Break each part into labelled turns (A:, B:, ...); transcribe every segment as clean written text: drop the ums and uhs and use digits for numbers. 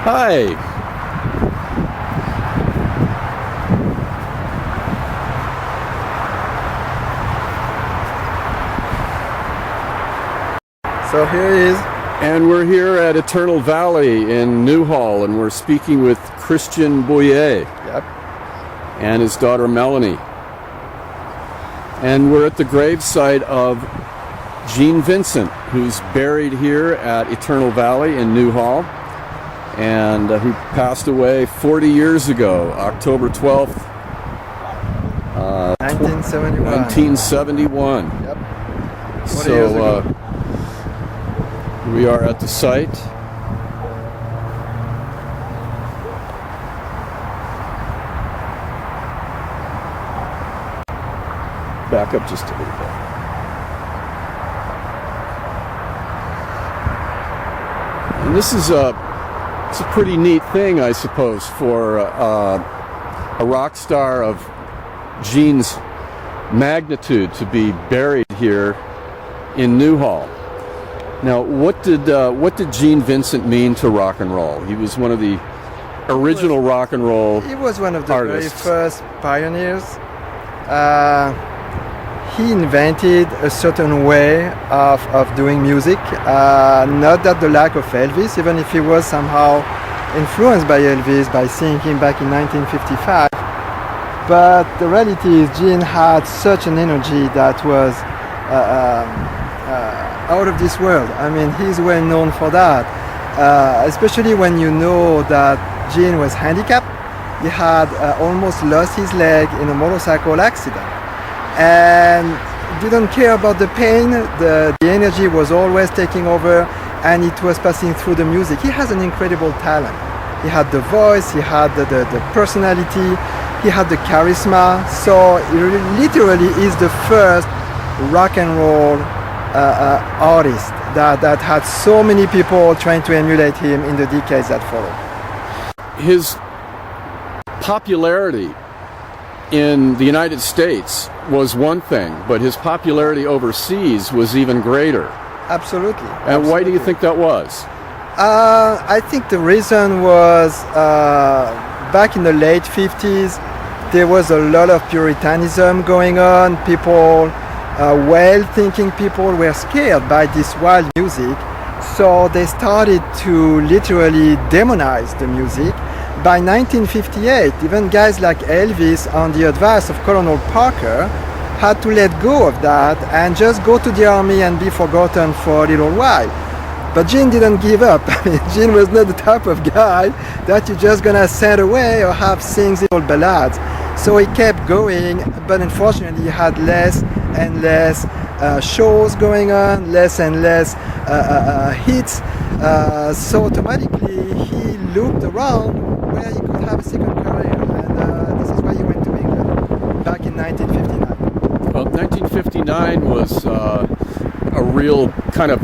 A: Hi.
B: So here he is.
A: And we're here at Eternal Valley in Newhall, and we're speaking with Christian Bouyer.
B: Yep.
A: And his daughter Melanie. And we're at the gravesite of Gene Vincent, who's buried here at Eternal Valley in Newhall, and who passed away 40 years ago, October 12th, 1971.
B: Yep.
A: So we are at the site. Back up just a little bit. And this is it's a pretty neat thing, I suppose, for a rock star of Gene's magnitude to be buried here in Newhall. Now, what did Gene Vincent mean to rock and roll? He was one of the original rock and roll artists.
B: He was one of the very first pioneers. He invented a certain way of doing music, not at the lack of Elvis, even if he was somehow influenced by Elvis by seeing him back in 1955. But the reality is Gene had such an energy that was out of this world. I mean, he's well known for that, especially when you know that Gene was handicapped. He had almost lost his leg in a motorcycle accident. And didn't care about the pain. The energy was always taking over, and it was passing through the music. He has an incredible talent. He had the voice, he had the personality, he had the charisma. So he literally is the first rock and roll artist that had so many people trying to emulate him in the decades that followed.
A: His popularity in the United States was one thing, but his popularity overseas was even greater.
B: Absolutely.
A: And why do you think that was?
B: I think the reason was back in the late 50s, there was a lot of Puritanism going on. People, well-thinking people were scared by this wild music, so they started to literally demonize the music. By 1958, even guys like Elvis, on the advice of Colonel Parker, had to let go of that and just go to the army and be forgotten for a little while. But Gene didn't give up. I mean, Gene was not the type of guy that you're just gonna send away or have sing little ballads. So he kept going, but unfortunately he had less and less shows going on, less and less hits. So automatically he looked around where he could have a second career, and this is why he went to England back in 1959.
A: Well, 1959 was a real kind of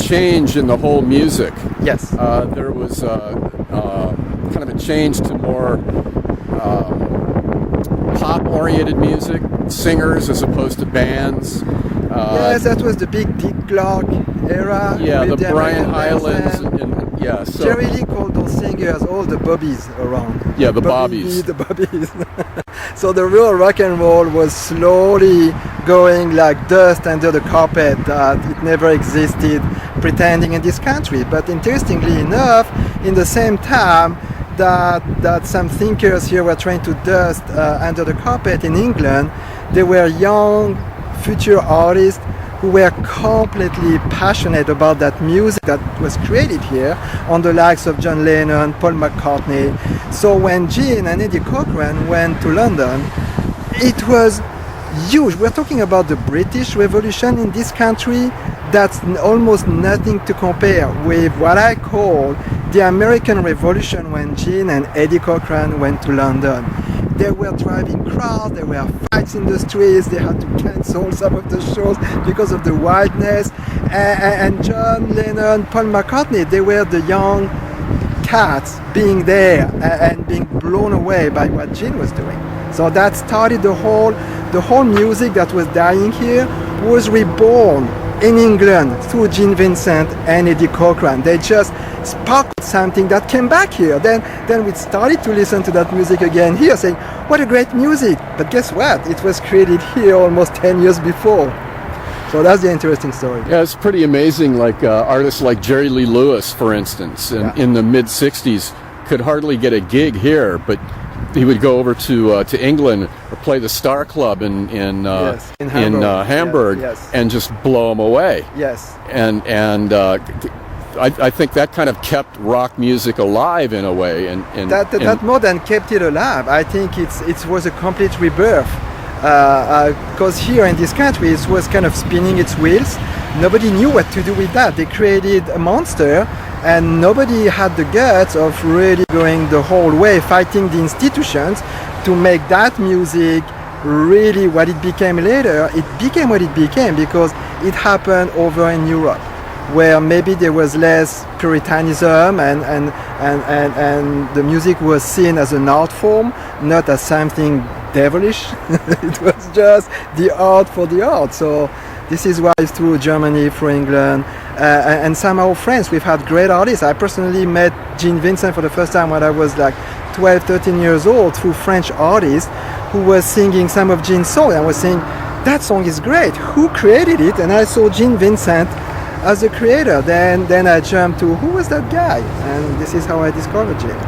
A: change in the whole music.
B: Yes.
A: There was kind of a change to more pop-oriented music, singers as opposed to bands.
B: Yes, that was the big Dick Clark era.
A: Yeah,
B: with
A: the Brian
B: American
A: Hylands.
B: bands.
A: Yeah, so
B: Jerry Lee called those singers all the bobbies around.
A: Yeah, the bobbies.
B: The bobbies. So the real rock and roll was slowly going like dust under the carpet, that it never existed, pretending in this country. But interestingly enough, in the same time that some thinkers here were trying to dust under the carpet in England, there were young future artists who were completely passionate about that music that was created here, on the likes of John Lennon, Paul McCartney. So when Gene and Eddie Cochran went to London, it was huge. We're talking about the British Revolution in this country. That's almost nothing to compare with what I call the American Revolution when Gene and Eddie Cochran went to London. They were driving crowds, there were fights in the streets, they had to cancel some of the shows because of the wildness. And John Lennon, Paul McCartney, they were the young cats being there and being blown away by what Gene was doing. So that started the whole music that was dying here was reborn in England through Gene Vincent and Eddie Cochran. They just sparked something that came back here. Then we started to listen to that music again here, saying, what a great music. But guess what? It was created here almost 10 years before. So that's the interesting story.
A: Yeah, it's pretty amazing. Like artists like Jerry Lee Lewis, for instance, in the mid '60s, could hardly get a gig here, but he would go over to England or play the Star Club in Hamburg, and just blow them away.
B: Yes.
A: And I think that kind of kept rock music alive in a way. And
B: that more than kept it alive. I think it was a complete rebirth. Because here in this country it was kind of spinning its wheels. Nobody knew what to do with that. They created a monster and nobody had the guts of really going the whole way, fighting the institutions to make that music really what it became later. It became what it became because it happened over in Europe, where maybe there was less puritanism and the music was seen as an art form, not as something devilish. It was just the art for the art. So this is why it's through Germany, through England, and some of our friends. We've had great artists. I personally met Gene Vincent for the first time when I was like 12, 13 years old through French artists who were singing some of Gene's songs. I was saying, that song is great. Who created it? And I saw Gene Vincent as a creator. Then I jumped to, who was that guy? And this is how I discovered Gene.